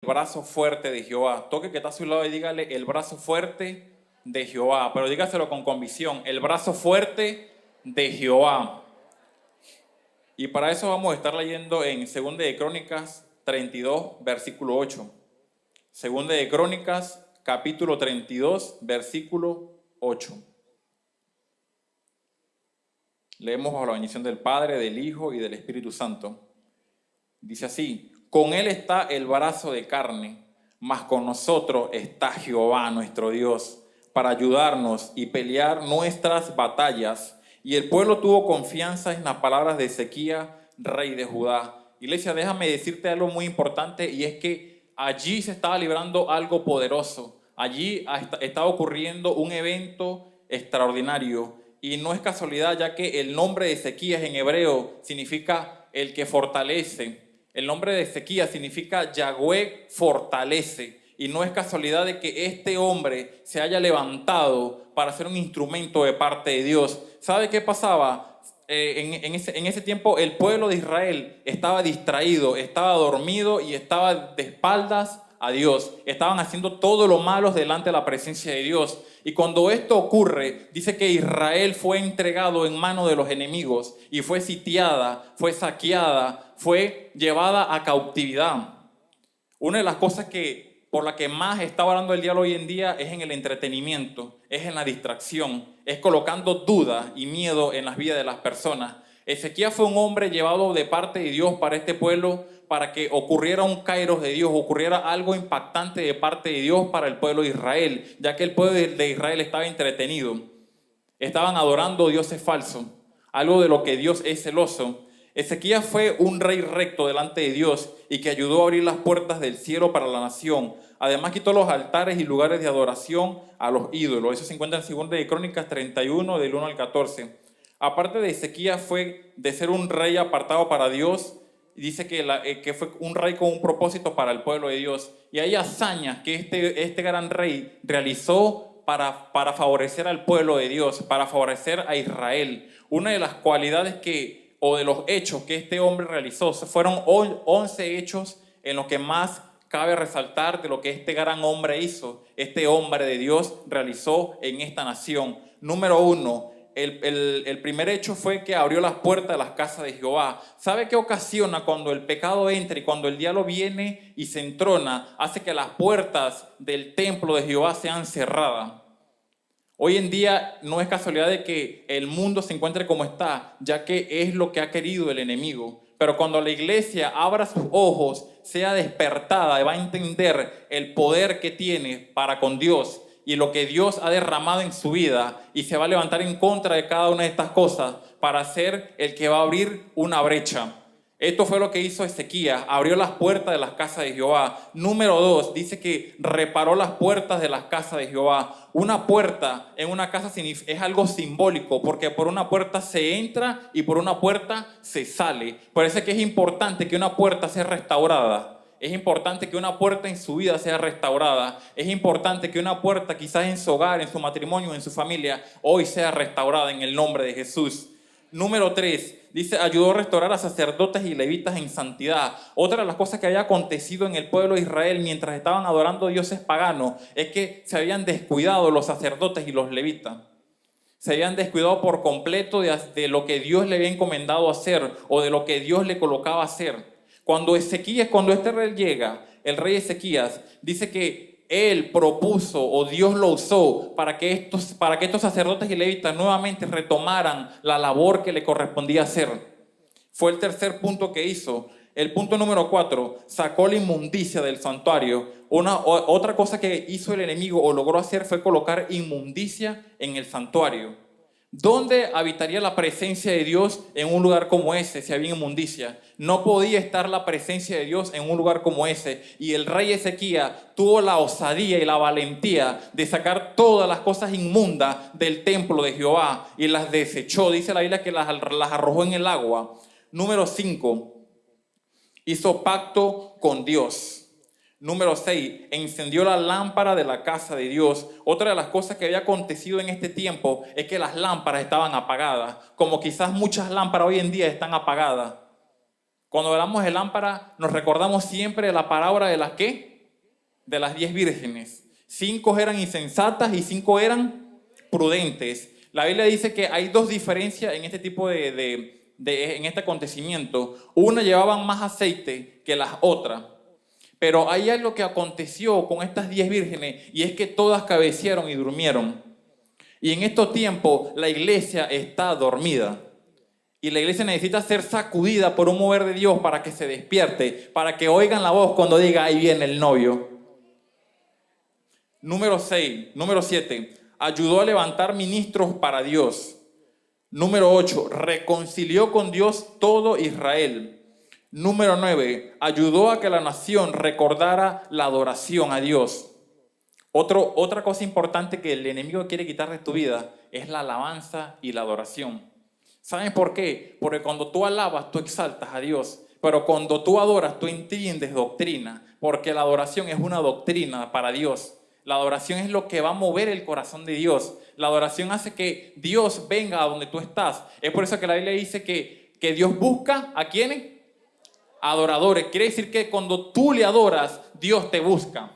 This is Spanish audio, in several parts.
brazo fuerte de Jehová. Toque que está a su lado y dígale el brazo fuerte de Jehová, pero dígaselo con convicción, el brazo fuerte de Jehová. Y para eso vamos a estar leyendo en 2 de Crónicas 32, versículo 8. 2 de Crónicas, capítulo 32, versículo 8. Leemos bajo la bendición del Padre, del Hijo y del Espíritu Santo. Dice así: con él está el brazo de carne, mas con nosotros está Jehová nuestro Dios, para ayudarnos y pelear nuestras batallas. Y el pueblo tuvo confianza en las palabras de Ezequías, rey de Judá. Iglesia, déjame decirte algo muy importante, y es que allí se estaba librando algo poderoso. Allí estaba ocurriendo un evento extraordinario. Y no es casualidad, ya que el nombre de Ezequías en hebreo significa el que fortalece. El nombre de Ezequías significa Yahweh fortalece. Y no es casualidad de que este hombre se haya levantado para ser un instrumento de parte de Dios. ¿Sabe qué pasaba? En ese tiempo el pueblo de Israel estaba distraído, estaba dormido y estaba de espaldas a Dios. Estaban haciendo todo lo malo delante de la presencia de Dios. Y cuando esto ocurre, dice que Israel fue entregado en manos de los enemigos y fue sitiada, fue saqueada, fue llevada a cautividad. Una de las cosas por la que más está hablando el diablo hoy en día es en el entretenimiento, es en la distracción, es colocando duda y miedo en las vidas de las personas. Ezequías fue un hombre llevado de parte de Dios para este pueblo, para que ocurriera un kairos de Dios, ocurriera algo impactante de parte de Dios para el pueblo de Israel, ya que el pueblo de Israel estaba entretenido. Estaban adorando dioses falsos, algo de lo que Dios es celoso. Ezequías fue un rey recto delante de Dios y que ayudó a abrir las puertas del cielo para la nación. Además quitó los altares y lugares de adoración a los ídolos. Eso se encuentra en 2 de Crónicas 31, del 1 al 14. Aparte de Ezequías fue de ser un rey apartado para Dios, dice que fue un rey con un propósito para el pueblo de Dios. Y hay hazañas que este gran rey realizó para favorecer al pueblo de Dios, para favorecer a Israel. Una de las cualidades o de los hechos que este hombre realizó, fueron 11 hechos en los que más cabe resaltar de lo que este gran hombre hizo, este hombre de Dios realizó en esta nación. Número 1, el primer hecho fue que abrió las puertas de las casas de Jehová. ¿Sabe qué ocasiona cuando el pecado entra y cuando el diablo viene y se entrona? Hace que las puertas del templo de Jehová sean cerradas. Hoy en día no es casualidad de que el mundo se encuentre como está, ya que es lo que ha querido el enemigo. Pero cuando la iglesia abra sus ojos, sea despertada, va a entender el poder que tiene para con Dios y lo que Dios ha derramado en su vida, y se va a levantar en contra de cada una de estas cosas para ser el que va a abrir una brecha. Esto fue lo que hizo Ezequías, abrió las puertas de las casas de Jehová. Número 2, dice que reparó las puertas de las casas de Jehová. Una puerta en una casa es algo simbólico, porque por una puerta se entra y por una puerta se sale. Por eso es que es importante que una puerta sea restaurada. Es importante que una puerta en su vida sea restaurada. Es importante que una puerta quizás en su hogar, en su matrimonio, en su familia, hoy sea restaurada en el nombre de Jesús. Número 3, dice, ayudó a restaurar a sacerdotes y levitas en santidad. Otra de las cosas que había acontecido en el pueblo de Israel mientras estaban adorando dioses paganos es que se habían descuidado los sacerdotes y los levitas. Se habían descuidado por completo de lo que Dios le había encomendado hacer o de lo que Dios le colocaba a hacer. Cuando este rey llega, el rey Ezequías, dice que él propuso o Dios lo usó para que estos sacerdotes y levitas nuevamente retomaran la labor que le correspondía hacer. Fue el tercer punto que hizo. El punto número 4, sacó la inmundicia del santuario. Otra cosa que hizo el enemigo o logró hacer fue colocar inmundicia en el santuario. ¿Dónde habitaría la presencia de Dios en un lugar como ese si había inmundicia? No podía estar la presencia de Dios en un lugar como ese. Y el rey Ezequías tuvo la osadía y la valentía de sacar todas las cosas inmundas del templo de Jehová y las desechó. Dice la Biblia que las arrojó en el agua. Número 5, hizo pacto con Dios. Número 6, encendió la lámpara de la casa de Dios. Otra de las cosas que había acontecido en este tiempo es que las lámparas estaban apagadas, como quizás muchas lámparas hoy en día están apagadas. Cuando hablamos de lámpara, nos recordamos siempre de la palabra de las ¿qué? de las 10 vírgenes. 5 eran insensatas y 5 eran prudentes. La Biblia dice que hay 2 diferencias en este tipo en este acontecimiento. Una llevaban más aceite que las otras. Pero hay algo que aconteció con estas 10 vírgenes y es que todas cabecearon y durmieron. Y en estos tiempos la iglesia está dormida. Y la iglesia necesita ser sacudida por un mover de Dios para que se despierte, para que oigan la voz cuando diga, ahí viene el novio. Número 7, ayudó a levantar ministros para Dios. Número 8, reconcilió con Dios todo Israel. Número 9, ayudó a que la nación recordara la adoración a Dios. Otra cosa importante que el enemigo quiere quitar de tu vida es la alabanza y la adoración. ¿Saben por qué? Porque cuando tú alabas, tú exaltas a Dios. Pero cuando tú adoras, tú entiendes doctrina. Porque la adoración es una doctrina para Dios. La adoración es lo que va a mover el corazón de Dios. La adoración hace que Dios venga a donde tú estás. Es por eso que la Biblia dice que Dios busca ¿a quiénes? Adoradores. Quiere decir que cuando tú le adoras, Dios te busca.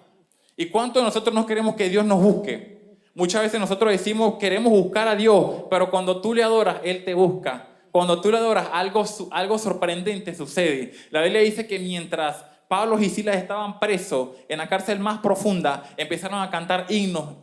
¿Y cuántos de nosotros no queremos que Dios nos busque? Muchas veces nosotros decimos queremos buscar a Dios, pero cuando tú le adoras, Él te busca. Cuando tú le adoras, algo sorprendente sucede. La Biblia dice que mientras Pablo y Silas estaban presos en la cárcel más profunda, empezaron a cantar himnos.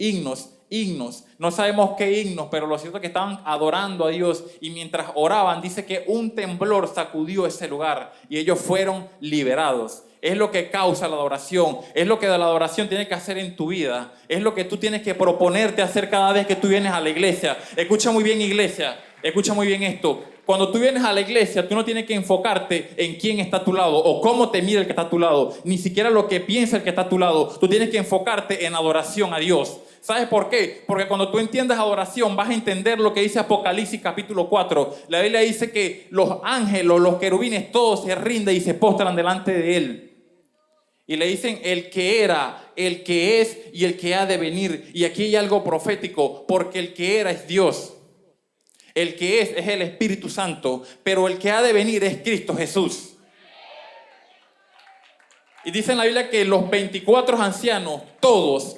No sabemos qué himnos, pero lo cierto es que estaban adorando a Dios y mientras oraban dice que un temblor sacudió ese lugar y ellos fueron liberados. Es lo que causa la adoración, es lo que la adoración tiene que hacer en tu vida, es lo que tú tienes que proponerte hacer cada vez que tú vienes a la iglesia. Escucha muy bien, iglesia, escucha muy bien esto. Cuando tú vienes a la iglesia, tú no tienes que enfocarte en quién está a tu lado o cómo te mira el que está a tu lado, ni siquiera lo que piensa el que está a tu lado. Tú tienes que enfocarte en adoración a Dios. ¿Sabes por qué? Porque cuando tú entiendas adoración vas a entender lo que dice Apocalipsis capítulo 4. La Biblia dice que los ángeles, los querubines, todos se rinden y se postran delante de Él. Y le dicen el que era, el que es y el que ha de venir. Y aquí hay algo profético, porque el que era es Dios. El que es el Espíritu Santo, pero el que ha de venir es Cristo Jesús. Y dice en la Biblia que los 24 ancianos, todos,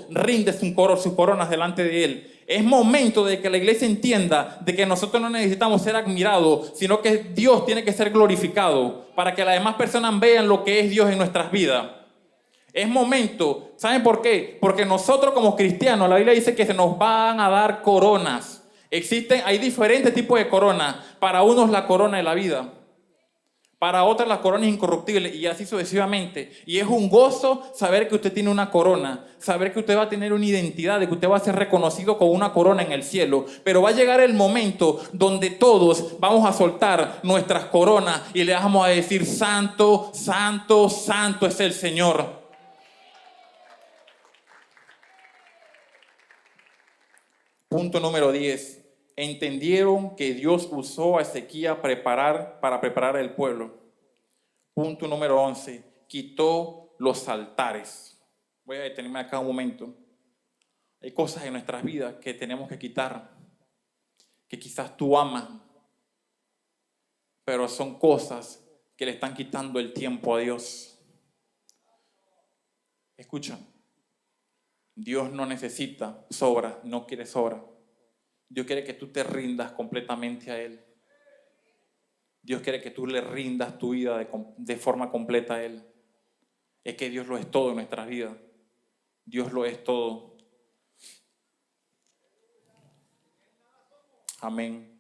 rinden sus coronas delante de Él. Es momento de que la iglesia entienda de que nosotros no necesitamos ser admirados, sino que Dios tiene que ser glorificado para que las demás personas vean lo que es Dios en nuestras vidas. Es momento, ¿saben por qué? Porque nosotros como cristianos, la Biblia dice que se nos van a dar coronas. Hay diferentes tipos de coronas. Para unos la corona de la vida. Para otras las coronas incorruptibles y así sucesivamente. Y es un gozo saber que usted tiene una corona, saber que usted va a tener una identidad, de que usted va a ser reconocido con una corona en el cielo. Pero va a llegar el momento donde todos vamos a soltar nuestras coronas y le vamos a decir, santo, santo, santo es el Señor. Punto número 10. Entendieron que Dios usó a Ezequías para preparar el pueblo. Punto número 11. Quitó los altares. Voy a detenerme acá un momento. Hay cosas en nuestras vidas que tenemos que quitar, que quizás tú amas, pero son cosas que le están quitando el tiempo a Dios. Escucha, Dios no necesita sobra, no quiere sobra. Dios quiere que tú te rindas completamente a Él. Dios quiere que tú le rindas tu vida de forma completa a Él. Es que Dios lo es todo en nuestras vidas. Dios lo es todo. Amén.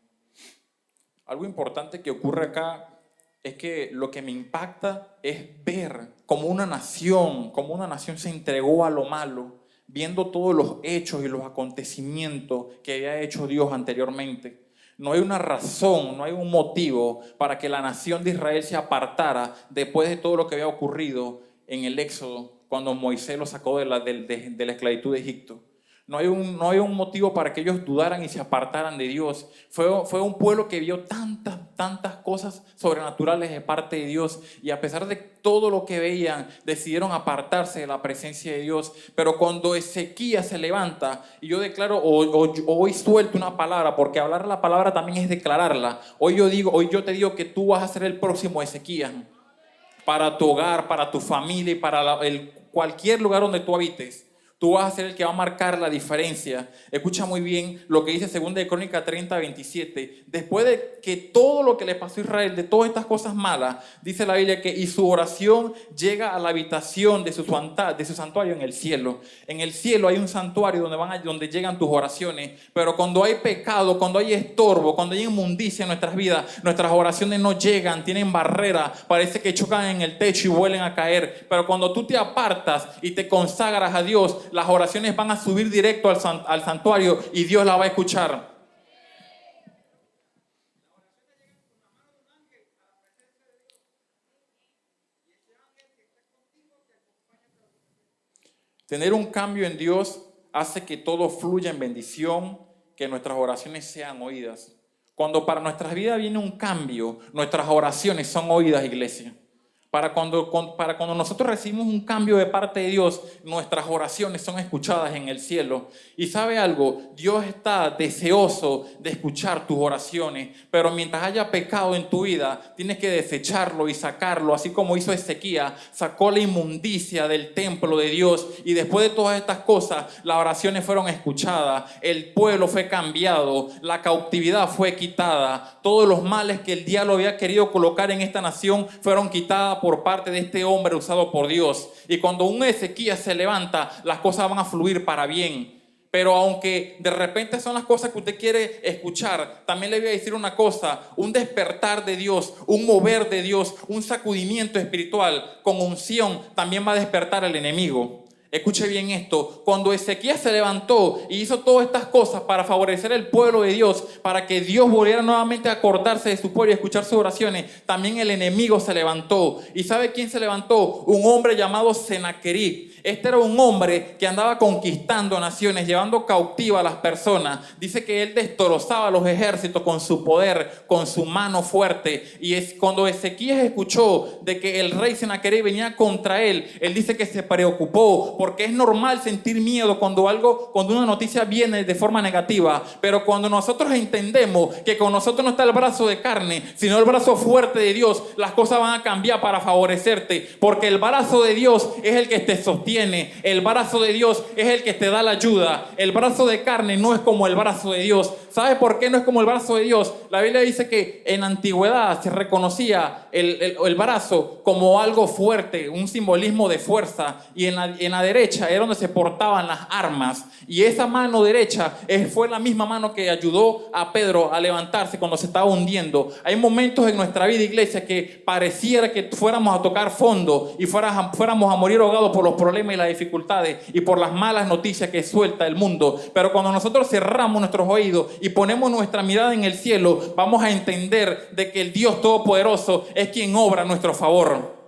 Algo importante que ocurre acá es que lo que me impacta es ver cómo una nación se entregó a lo malo, viendo todos los hechos y los acontecimientos que había hecho Dios anteriormente. No hay una razón, no hay un motivo para que la nación de Israel se apartara después de todo lo que había ocurrido en el Éxodo, cuando Moisés los sacó de la esclavitud de Egipto. No hay un motivo para que ellos dudaran y se apartaran de Dios. Fue un pueblo que vio tantas cosas sobrenaturales de parte de Dios y a pesar de todo lo que veían, decidieron apartarse de la presencia de Dios. Pero cuando Ezequías se levanta, y yo declaro, hoy suelto una palabra, porque hablar la palabra también es declararla. Hoy yo te digo que tú vas a ser el próximo Ezequías. Para tu hogar, para tu familia y para cualquier lugar donde tú habites, tú vas a ser el que va a marcar la diferencia. Escucha muy bien lo que dice 2 de Crónicas 30, 27. Después de que todo lo que le pasó a Israel, de todas estas cosas malas, dice la Biblia que y su oración llega a la habitación de su santuario en el cielo. En el cielo hay un santuario donde llegan tus oraciones, pero cuando hay pecado, cuando hay estorbo, cuando hay inmundicia en nuestras vidas, nuestras oraciones no llegan, tienen barrera, parece que chocan en el techo y vuelven a caer. Pero cuando tú te apartas y te consagras a Dios, las oraciones van a subir directo al santuario y Dios la va a escuchar. Tener un cambio en Dios hace que todo fluya en bendición, que nuestras oraciones sean oídas. Cuando para nuestras vidas viene un cambio, nuestras oraciones son oídas, iglesia. Para cuando nosotros recibimos un cambio de parte de Dios, nuestras oraciones son escuchadas en el cielo. Y ¿sabe algo? Dios está deseoso de escuchar tus oraciones, pero mientras haya pecado en tu vida, tienes que desecharlo y sacarlo, así como hizo Ezequías, sacó la inmundicia del templo de Dios, y después de todas estas cosas, las oraciones fueron escuchadas, el pueblo fue cambiado, la cautividad fue quitada, todos los males que el diablo había querido colocar en esta nación fueron quitadas por parte de este hombre usado por Dios. Y cuando un Ezequías se levanta, las cosas van a fluir para bien. Pero aunque de repente son las cosas que usted quiere escuchar, también le voy a decir una cosa: un despertar de Dios, un mover de Dios, un sacudimiento espiritual con unción también va a despertar al enemigo. Escuche bien esto: cuando Ezequías se levantó y hizo todas estas cosas para favorecer el pueblo de Dios, para que Dios volviera nuevamente a acordarse de su pueblo y escuchar sus oraciones, también el enemigo se levantó. ¿Y sabe quién se levantó? Un hombre llamado Senaquerib. Este era un hombre que andaba conquistando naciones, llevando cautiva a las personas. Dice que él destrozaba a los ejércitos con su poder, con su mano fuerte. Y es cuando Ezequías escuchó de que el rey Senaquerib venía contra él, él dice que se preocupó, porque es normal sentir miedo cuando una noticia viene de forma negativa. Pero cuando nosotros entendemos que con nosotros no está el brazo de carne, sino el brazo fuerte de Dios, las cosas van a cambiar para favorecerte, porque el brazo de Dios es el que te sostiene. El brazo de Dios es el que te da la ayuda. El brazo de carne no es como el brazo de Dios. ¿Sabe por qué no es como el brazo de Dios? La Biblia dice que en antigüedad se reconocía el brazo como algo fuerte, un simbolismo de fuerza, y en la derecha era donde se portaban las armas, y esa mano derecha fue la misma mano que ayudó a Pedro a levantarse cuando se estaba hundiendo. Hay momentos en nuestra vida, iglesia, que pareciera que fuéramos a tocar fondo y fuéramos a morir ahogados por los problemas y las dificultades y por las malas noticias que suelta el mundo. Pero cuando nosotros cerramos nuestros oídos y ponemos nuestra mirada en el cielo, vamos a entender de que el Dios Todopoderoso es quien obra a nuestro favor.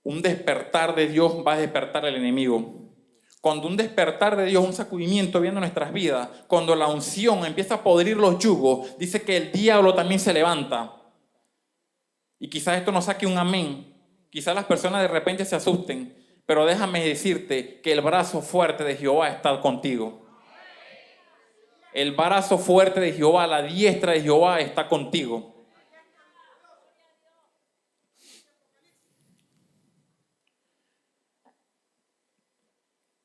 Un despertar de Dios va a despertar al enemigo. Cuando un despertar de Dios, un sacudimiento viene a nuestras vidas, cuando la unción empieza a podrir los yugos, dice que el diablo también se levanta. Y quizás esto nos saque un amén. Quizás las personas de repente se asusten, pero déjame decirte que el brazo fuerte de Jehová está contigo. El brazo fuerte de Jehová, la diestra de Jehová está contigo.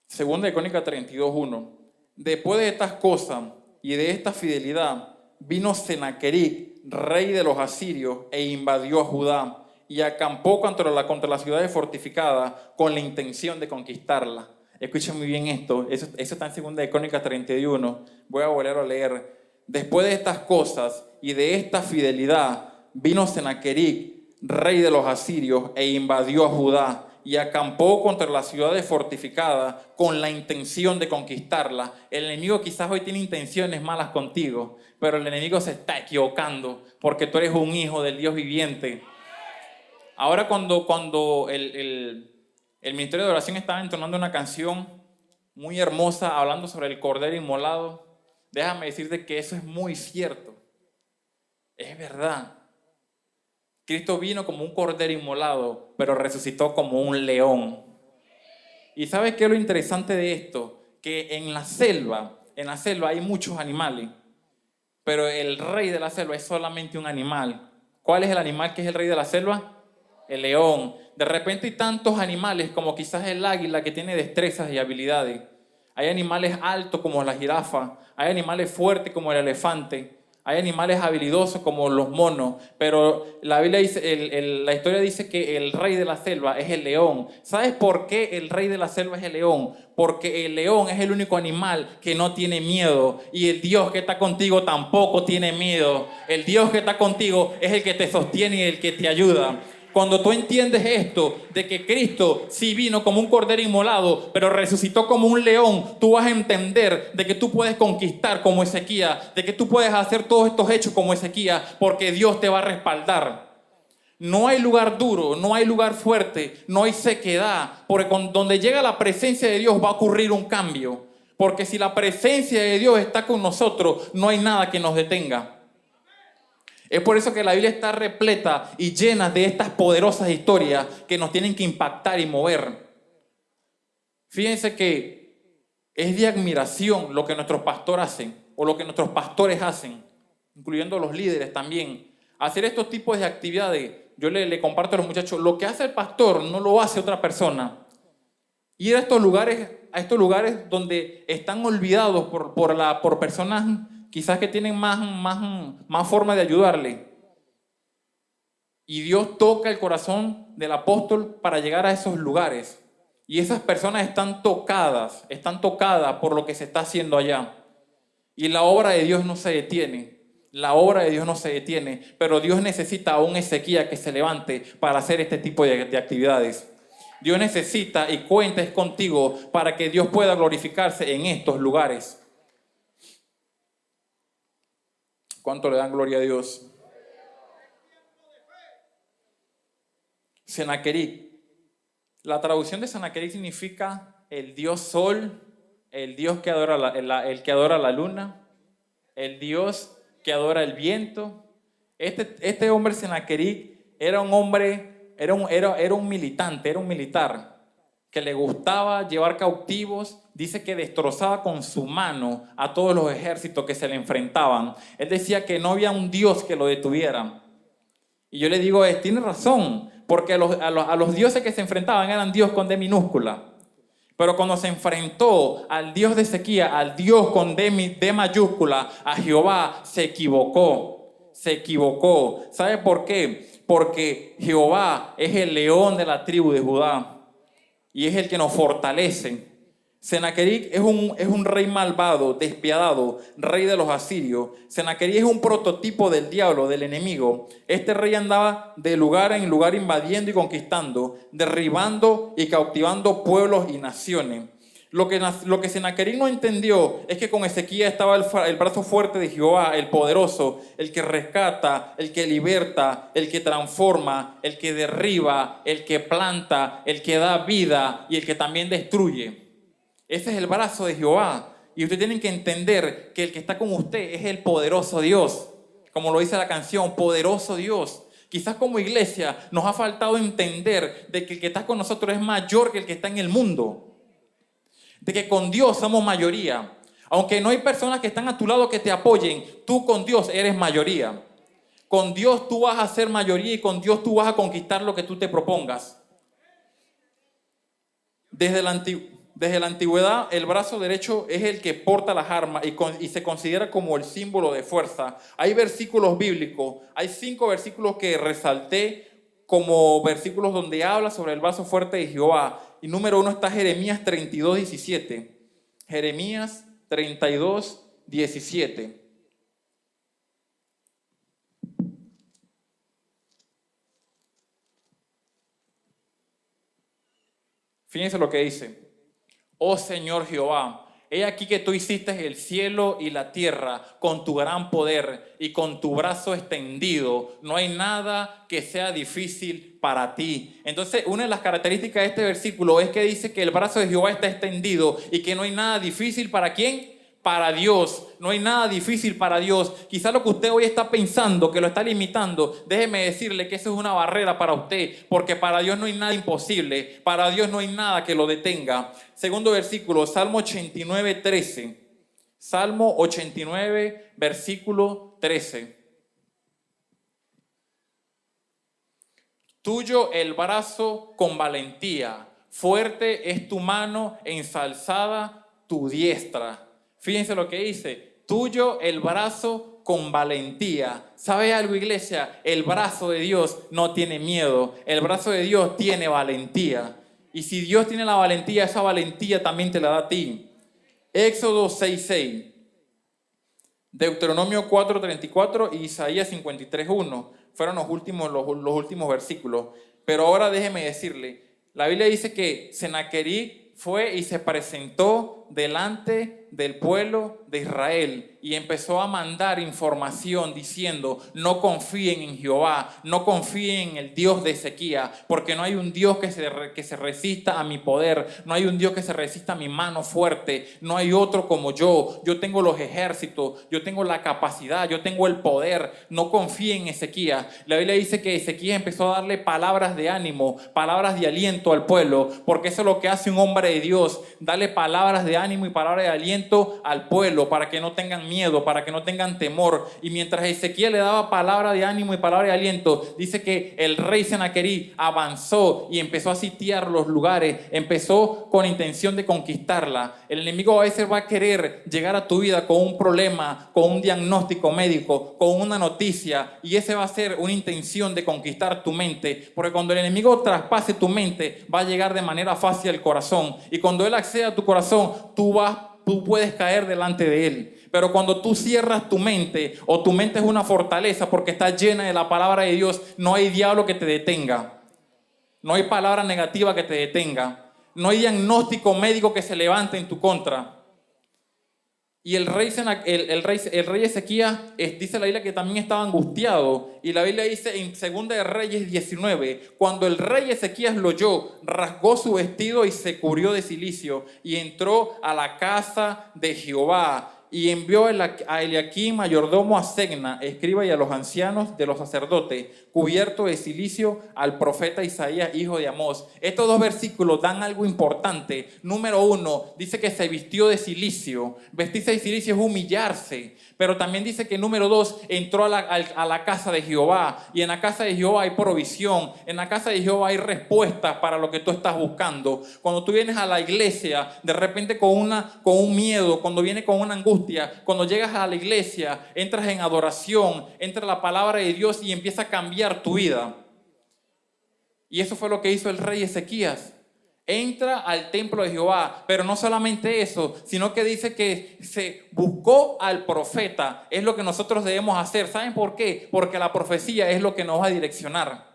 Segunda de Crónicas 32:1. Después de estas cosas y de esta fidelidad, vino Senaquerib, rey de los asirios, e invadió a Judá y acampó contra las ciudades fortificadas con la intención de conquistarlas. Escuchen muy bien esto. Eso está en Segunda de Crónicas 31. Voy a volver a leer. Después de estas cosas y de esta fidelidad, vino Senaquerib, rey de los asirios, e invadió a Judá y acampó contra las ciudades fortificadas con la intención de conquistarla. El enemigo quizás hoy tiene intenciones malas contigo, pero el enemigo se está equivocando, porque tú eres un hijo del Dios viviente. Ahora cuando el Ministerio de Oración estaba entonando una canción muy hermosa hablando sobre el Cordero Inmolado, déjame decirte que eso es muy cierto. Es verdad. Cristo vino como un cordero inmolado, pero resucitó como un león. ¿Y sabes qué es lo interesante de esto? Que en la selva hay muchos animales, pero el rey de la selva es solamente un animal. ¿Cuál es el animal que es el rey de la selva? el león. De repente hay tantos animales como quizás el águila que tiene destrezas y habilidades. Hay animales altos como la jirafa, hay animales fuertes como el elefante, hay animales habilidosos como los monos, pero la Biblia dice, la historia dice que el rey de la selva es el león. ¿Sabes por qué el rey de la selva es el león? Porque el león es el único animal que no tiene miedo y el Dios que está contigo tampoco tiene miedo. El Dios que está contigo es el que te sostiene y el que te ayuda. Cuando tú entiendes esto, de que Cristo sí vino como un cordero inmolado, pero resucitó como un león, tú vas a entender de que tú puedes conquistar como Ezequías, de que tú puedes hacer todos estos hechos como Ezequías, porque Dios te va a respaldar. No hay lugar duro, no hay lugar fuerte, no hay sequedad, porque donde llega la presencia de Dios va a ocurrir un cambio. Porque si la presencia de Dios está con nosotros, no hay nada que nos detenga. Es por eso que la Biblia está repleta y llena de estas poderosas historias que nos tienen que impactar y mover. Fíjense que es de admiración lo que nuestros pastores hacen o lo que nuestros pastores hacen, incluyendo los líderes también. Hacer estos tipos de actividades, yo le comparto a los muchachos, lo que hace el pastor no lo hace otra persona. Ir a estos lugares donde están olvidados por personas quizás que tienen más forma de ayudarle. Y Dios toca el corazón del apóstol para llegar a esos lugares. Y esas personas están tocadas por lo que se está haciendo allá. Y la obra de Dios no se detiene. La obra de Dios no se detiene. Pero Dios necesita a un Ezequías que se levante para hacer este tipo de actividades. Dios necesita y cuentes contigo para que Dios pueda glorificarse en estos lugares. ¿Cuánto le dan gloria a Dios? Sennacherib. La traducción de Sennacherib significa el dios sol, el dios que adora el que adora la luna, el dios que adora el viento. Este hombre Sennacherib era un hombre, era un militante, era un militar que le gustaba llevar cautivos. Dice que destrozaba con su mano a todos los ejércitos que se le enfrentaban. Él decía que no había un Dios que lo detuviera. Y yo le digo, tiene razón, porque a los dioses que se enfrentaban eran Dios con D minúscula. Pero cuando se enfrentó al Dios de Ezequías, al Dios con D mayúscula, a Jehová, se equivocó. Se equivocó. ¿Sabe por qué? Porque Jehová es el león de la tribu de Judá y es el que nos fortalece. Sennacherib es un rey malvado, despiadado, rey de los asirios. Sennacherib es un prototipo del diablo, del enemigo. Este rey andaba de lugar en lugar invadiendo y conquistando, derribando y cautivando pueblos y naciones. Lo que Sennacherib no entendió es que con Ezequías estaba el brazo fuerte de Jehová, el poderoso, el que rescata, el que liberta, el que transforma, el que derriba, el que planta, el que da vida y el que también destruye. Ese es el brazo de Jehová. Y ustedes tienen que entender que el que está con usted es el poderoso Dios. Como lo dice la canción, poderoso Dios. Quizás como iglesia nos ha faltado entender de que el que está con nosotros es mayor que el que está en el mundo. De que con Dios somos mayoría. Aunque no hay personas que están a tu lado que te apoyen, tú con Dios eres mayoría. Con Dios tú vas a ser mayoría y con Dios tú vas a conquistar lo que tú te propongas. Desde la antigüedad, el brazo derecho es el que porta las armas y se considera como el símbolo de fuerza. Hay versículos bíblicos, hay 5 versículos que resalté como versículos donde habla sobre el brazo fuerte de Jehová. Y número 1 está Jeremías 32:17. Jeremías 32:17. Fíjense lo que dice. Oh Señor Jehová, he aquí que tú hiciste el cielo y la tierra con tu gran poder y con tu brazo extendido. No hay nada que sea difícil para ti. Entonces, una de las características de este versículo es que dice que el brazo de Jehová está extendido y que no hay nada difícil ¿para quién? Para Dios. No hay nada difícil para Dios. Quizá lo que usted hoy está pensando, que lo está limitando, déjeme decirle que eso es una barrera para usted, porque para Dios no hay nada imposible. Para Dios no hay nada que lo detenga. Segundo versículo, Salmo 89:13. Salmo 89, versículo 13. Tuyo el brazo con valentía, fuerte es tu mano, ensalzada tu diestra. Fíjense lo que dice, tuyo el brazo con valentía. ¿Sabe algo, iglesia? El brazo de Dios no tiene miedo, el brazo de Dios tiene valentía. Y si Dios tiene la valentía, esa valentía también te la da a ti. Éxodo 6:6, Deuteronomio 4:34 y Isaías 53:1 fueron los últimos versículos. Pero ahora déjeme decirle, la Biblia dice que Senaquerib fue y se presentó delante del pueblo de Israel y empezó a mandar información diciendo: no confíen en Jehová, no confíen en el Dios de Ezequías, porque no hay un Dios que se resista a mi poder, no hay un Dios que se resista a mi mano fuerte, no hay otro como yo tengo los ejércitos, yo tengo la capacidad, yo tengo el poder, no confíen en Ezequías. La Biblia dice que Ezequías empezó a darle palabras de ánimo, palabras de aliento al pueblo, porque eso es lo que hace un hombre de Dios, darle palabras de ánimo y palabras de aliento al pueblo para que no tengan miedo, para que no tengan temor. Y mientras Ezequiel le daba palabra de ánimo y palabra de aliento, dice que el rey Senaquerib avanzó y empezó a sitiar los lugares, empezó con intención de conquistarla. El enemigo a veces va a querer llegar a tu vida con un problema, con un diagnóstico médico, con una noticia, y ese va a ser una intención de conquistar tu mente, porque cuando el enemigo traspase tu mente, va a llegar de manera fácil al corazón, y cuando él accede a tu corazón, tú puedes caer delante de él. Pero cuando tú cierras tu mente, o tu mente es una fortaleza porque está llena de la palabra de Dios, no hay diablo que te detenga, no hay palabra negativa que te detenga, no hay diagnóstico médico que se levante en tu contra. Y el rey Ezequías, dice la Biblia que también estaba angustiado. Y la Biblia dice en 2 de Reyes 19, cuando el rey Ezequías lo oyó, rasgó su vestido y se cubrió de cilicio y entró a la casa de Jehová. Y envió a Eliaquim, mayordomo, a Segna, escriba, y a los ancianos de los sacerdotes, cubierto de cilicio, al profeta Isaías, hijo de Amós. Estos dos versículos dan algo importante. Número 1, dice que se vistió de cilicio. Vestirse de cilicio es humillarse. Pero también dice que número 2, entró a la casa de Jehová. Y en la casa de Jehová hay provisión. En la casa de Jehová hay respuestas para lo que tú estás buscando. Cuando tú vienes a la iglesia, de repente con un miedo, cuando vienes con una angustia, cuando llegas a la iglesia, entras en adoración, entra la palabra de Dios y empieza a cambiar tu vida. Y eso fue lo que hizo el rey Ezequías. Entra al templo de Jehová, pero no solamente eso, sino que dice que se buscó al profeta. Es lo que nosotros debemos hacer. ¿Saben por qué? Porque la profecía es lo que nos va a direccionar.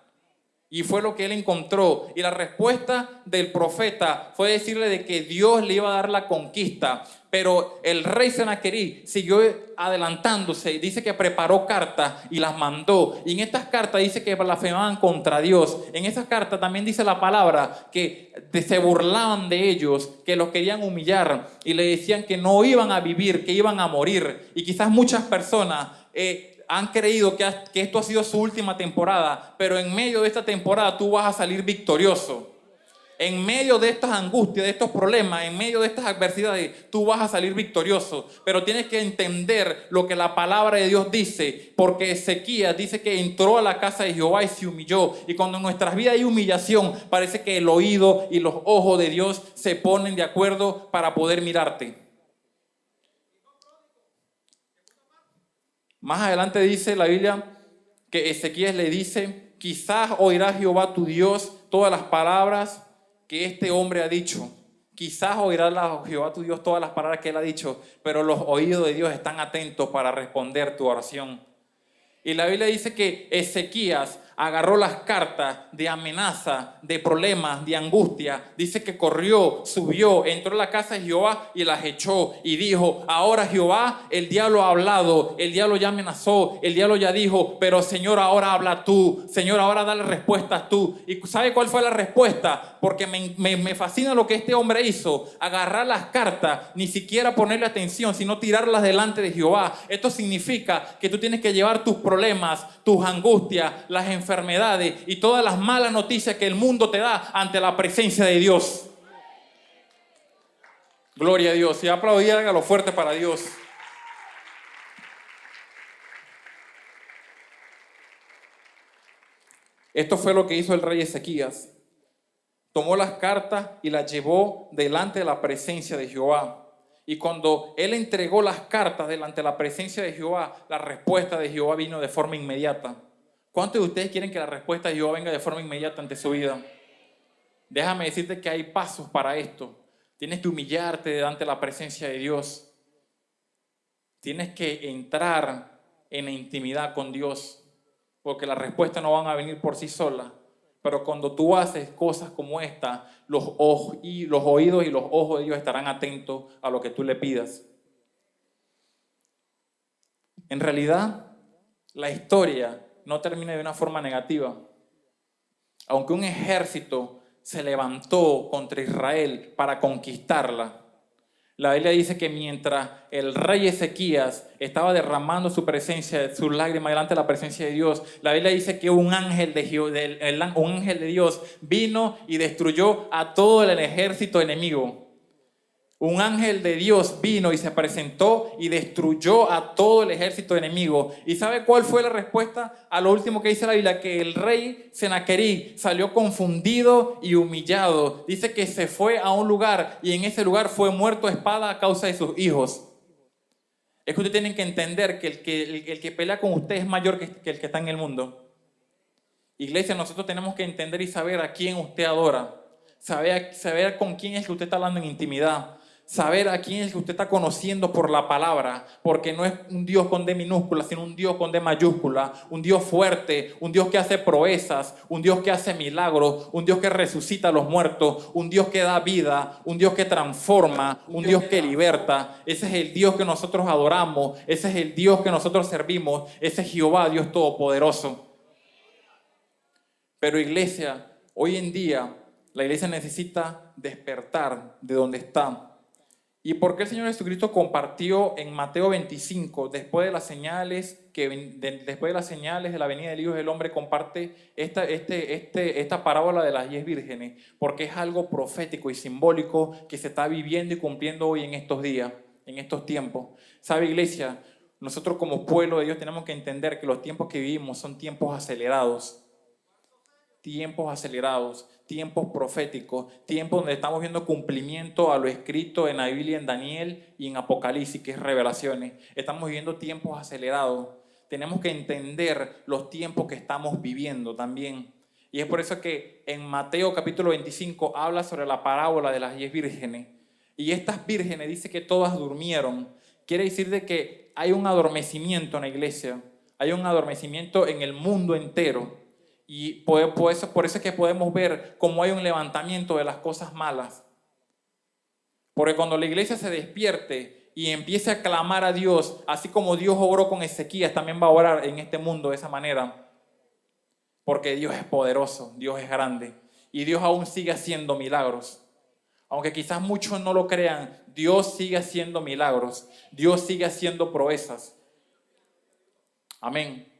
Y fue lo que él encontró. Y la respuesta del profeta fue decirle de que Dios le iba a dar la conquista. Pero el rey Senaquerib siguió adelantándose. Dice que preparó cartas y las mandó. Y en estas cartas dice que blasfemaban contra Dios. En esas cartas también dice la palabra que se burlaban de ellos, que los querían humillar y le decían que no iban a vivir, que iban a morir. Y quizás muchas personas han creído que esto ha sido su última temporada, pero en medio de esta temporada tú vas a salir victorioso. En medio de estas angustias, de estos problemas, en medio de estas adversidades, tú vas a salir victorioso. Pero tienes que entender lo que la palabra de Dios dice, porque Ezequías dice que entró a la casa de Jehová y se humilló. Y cuando en nuestras vidas hay humillación, parece que el oído y los ojos de Dios se ponen de acuerdo para poder mirarte. Más adelante dice la Biblia que Ezequías le dice: quizás oirá Jehová tu Dios todas las palabras que este hombre ha dicho. Quizás oirá Jehová tu Dios todas las palabras que él ha dicho, pero los oídos de Dios están atentos para responder tu oración. Y la Biblia dice que Ezequías agarró las cartas de amenaza, de problemas, de angustia. Dice que corrió, subió, entró a la casa de Jehová y las echó. Y dijo: ahora Jehová, el diablo ha hablado, el diablo ya amenazó, el diablo ya dijo, pero Señor, ahora habla tú. Señor, ahora dale respuestas tú. ¿Y sabe cuál fue la respuesta? Porque me fascina lo que este hombre hizo. Agarrar las cartas, ni siquiera ponerle atención, sino tirarlas delante de Jehová. Esto significa que tú tienes que llevar tus problemas, tus angustias, las enfermedades y todas las malas noticias que el mundo te da ante la presencia de Dios. Gloria a Dios. Y aplaudir, hágalo fuerte para Dios. Esto fue lo que hizo el rey Ezequías. Tomó las cartas y las llevó delante de la presencia de Jehová. Y cuando él entregó las cartas delante de la presencia de Jehová, la respuesta de Jehová vino de forma inmediata. ¿Cuántos de ustedes quieren que la respuesta de Jehová venga de forma inmediata ante su vida? Déjame decirte que hay pasos para esto. Tienes que humillarte delante de la presencia de Dios. Tienes que entrar en la intimidad con Dios, porque las respuestas no van a venir por sí solas. Pero cuando tú haces cosas como esta, los oídos y los ojos de Dios estarán atentos a lo que tú le pidas. En realidad, la historia no termina de una forma negativa. Aunque un ejército se levantó contra Israel para conquistarla, la Biblia dice que mientras el rey Ezequías estaba derramando su presencia, sus lágrimas delante de la presencia de Dios, la Biblia dice que un ángel de Dios vino y destruyó a todo el ejército enemigo. Un ángel de Dios vino y se presentó y destruyó a todo el ejército enemigo. ¿Y sabe cuál fue la respuesta a lo último que dice la Biblia? Que el rey Senaquerí salió confundido y humillado. Dice que se fue a un lugar y en ese lugar fue muerto a espada a causa de sus hijos. Es que ustedes tienen que entender que el que pelea con usted es mayor que el que está en el mundo. Iglesia, nosotros tenemos que entender y saber a quién usted adora. Saber con quién es que usted está hablando en intimidad. Saber a quién es que usted está conociendo por la palabra, porque no es un Dios con D minúscula, sino un Dios con D mayúscula, un Dios fuerte, un Dios que hace proezas, un Dios que hace milagros, un Dios que resucita a los muertos, un Dios que da vida, un Dios que transforma, un Dios que liberta. Ese es el Dios que nosotros adoramos, ese es el Dios que nosotros servimos, ese es Jehová, Dios Todopoderoso. Pero iglesia, hoy en día la iglesia necesita despertar de donde está. ¿Y por qué el Señor Jesucristo compartió en Mateo 25, después de las señales de la venida del Hijo del Hombre, comparte esta parábola de las 10 vírgenes? Porque es algo profético y simbólico que se está viviendo y cumpliendo hoy en estos días, en estos tiempos. ¿Sabe, iglesia? Nosotros como pueblo de Dios tenemos que entender que los tiempos que vivimos son tiempos acelerados. Tiempos proféticos, tiempos donde estamos viendo cumplimiento a lo escrito en la Biblia, en Daniel y en Apocalipsis, que es revelaciones. Estamos viviendo tiempos acelerados. Tenemos que entender los tiempos que estamos viviendo también. Y es por eso que en Mateo capítulo 25 habla sobre la parábola de las 10 vírgenes. Y estas vírgenes dice que todas durmieron. Quiere decir de que hay un adormecimiento en la iglesia, hay un adormecimiento en el mundo entero. Y por eso es que podemos ver cómo hay un levantamiento de las cosas malas. Porque cuando la iglesia se despierte y empiece a clamar a Dios, así como Dios obró con Ezequías, también va a orar en este mundo de esa manera. Porque Dios es poderoso, Dios es grande. Y Dios aún sigue haciendo milagros. Aunque quizás muchos no lo crean, Dios sigue haciendo milagros. Dios sigue haciendo proezas. Amén.